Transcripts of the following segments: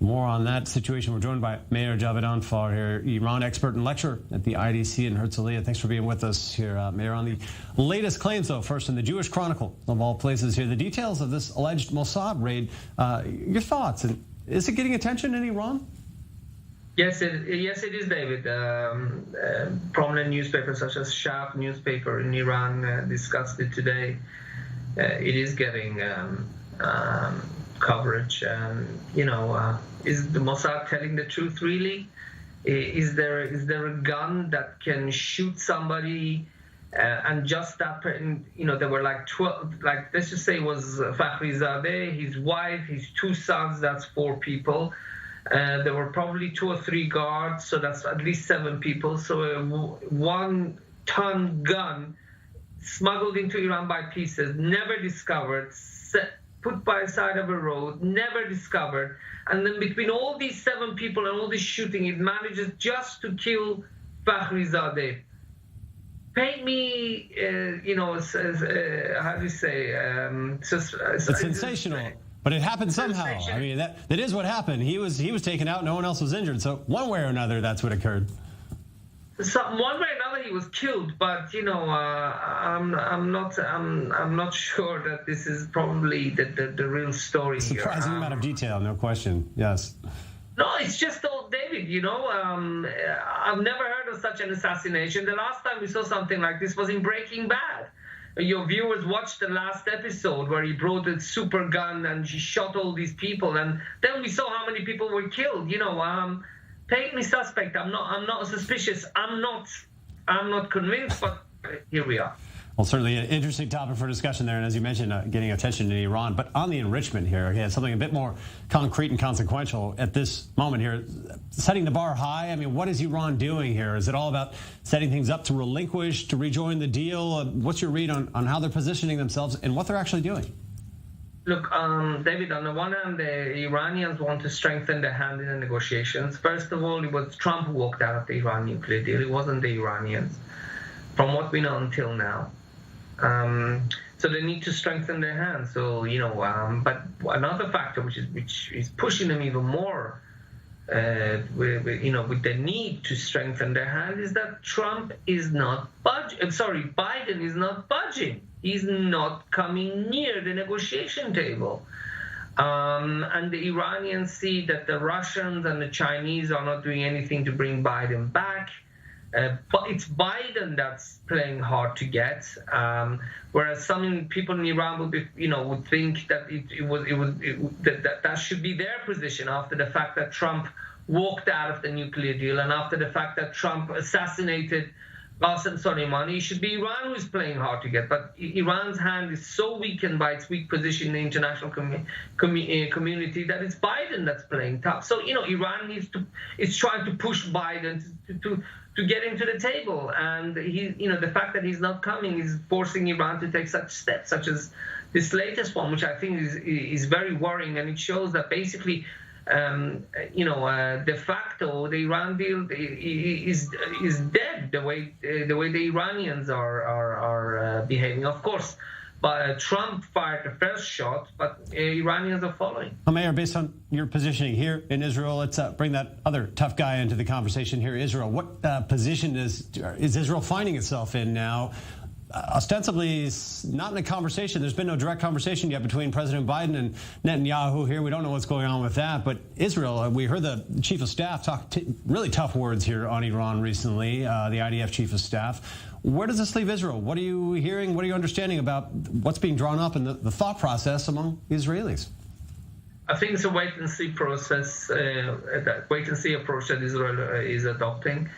For more on that situation, we're joined by Meir Javedanfar here, Iran expert and lecturer at the IDC in Herzliya. Thanks for being with us here, Meir. On the latest claims, though, first in the Jewish Chronicle, of all places here, the details of this alleged Mossad raid. Your thoughts, and is it getting attention in Iran? Yes, it is, David. Prominent newspapers such as Shab newspaper in Iran discussed it today. It is getting coverage. Is the Mossad telling the truth, really? Is there a gun that can shoot somebody? And just that, there were like 12, like let's just say it was Fakhrizadeh, his wife, his two sons, that's 4 people. There were probably 2 or 3 guards, so that's at least 7 people. So a 1-ton gun smuggled into Iran by pieces, never discovered, put by the side of a road, never discovered. And then between all these 7 people and all this shooting, it manages just to kill Fakhrizadeh. Paint me, how do you say? It's sensational. But it happened somehow. I mean, that is what happened. He was taken out. No one else was injured. So one way or another, that's what occurred. One way or another, he was killed. But I'm not sure that this is probably the real story. Surprising amount of detail, no question. Yes. No, it's just old David. I've never heard of such an assassination. The last time we saw something like this was in Breaking Bad. Your viewers watched the last episode where he brought a super gun and he shot all these people, and then we saw how many people were killed. Paint me suspect. I'm not suspicious. I'm not convinced, but here we are. Well, certainly an interesting topic for discussion there, and as you mentioned, getting attention in Iran. But on the enrichment here, again, something a bit more concrete and consequential at this moment here, setting the bar high. I mean, what is Iran doing here? Is it all about setting things up to relinquish, to rejoin the deal? What's your read on how they're positioning themselves and what they're actually doing? Look, David, on the one hand, the Iranians want to strengthen their hand in the negotiations. First of all, it was Trump who walked out of the Iran nuclear deal. It wasn't the Iranians, from what we know until now. So they need to strengthen their hand. So, but another factor which is pushing them even more, with the need to strengthen their hand, is that Trump is not Biden is not budging. He's not coming near the negotiation table. And the Iranians see that the Russians and the Chinese are not doing anything to bring Biden back. But it's Biden that's playing hard to get, whereas some people in Iran would think that that should be their position after the fact that Trump walked out of the nuclear deal and after the fact that Trump assassinated Qasem Soleimani. It should be Iran who is playing hard to get, but Iran's hand is so weakened by its weak position in the international community that it's Biden that's playing tough. So Iran is trying to push Biden to get into the table, and the fact that he's not coming is forcing Iran to take such steps, such as this latest one, which I think is very worrying, and it shows that basically, de facto, the Iran deal is dead. The way the Iranians are behaving, of course. But Trump fired the first shot, but Iranians are following. Meir, based on your positioning here in Israel, let's bring that other tough guy into the conversation here, Israel. What position is Israel finding itself in now? Ostensibly, not in a conversation. There's been no direct conversation yet between President Biden and Netanyahu here. We don't know what's going on with that. But Israel, we heard the chief of staff talk really tough words here on Iran recently, the IDF chief of staff. Where does this leave Israel? What are you hearing? What are you understanding about what's being drawn up in the thought process among the Israelis? I think it's a wait-and-see process, wait-and-see approach that Israel is adopting.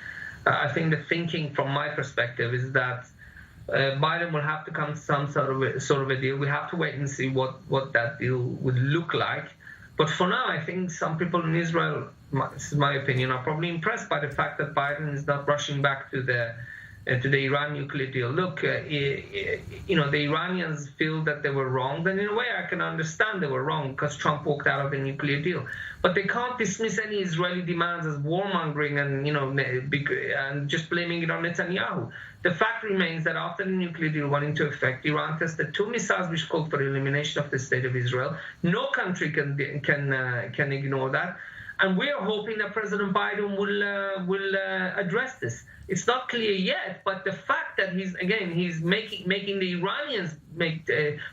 I think the thinking, from my perspective, is that Biden will have to come to some sort of a deal. We have to wait and see what that deal would look like. But for now, I think some people in Israel, this is my opinion, are probably impressed by the fact that Biden is not rushing back to the to the Iran nuclear deal. Look, the Iranians feel that they were wrong. Then in a way, I can understand they were wrong because Trump walked out of the nuclear deal. But they can't dismiss any Israeli demands as warmongering and just blaming it on Netanyahu. The fact remains that after the nuclear deal went into effect, Iran tested 2 missiles which called for the elimination of the state of Israel. No country can ignore that. And we are hoping that President Biden will address this. It's not clear yet, but the fact that he's making the Iranians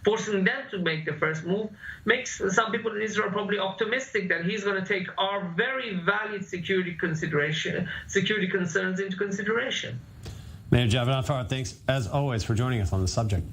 forcing them to make the first move makes some people in Israel probably optimistic that he's going to take our very valid security concerns into consideration. Meir Javedanfar, thanks as always for joining us on the subject.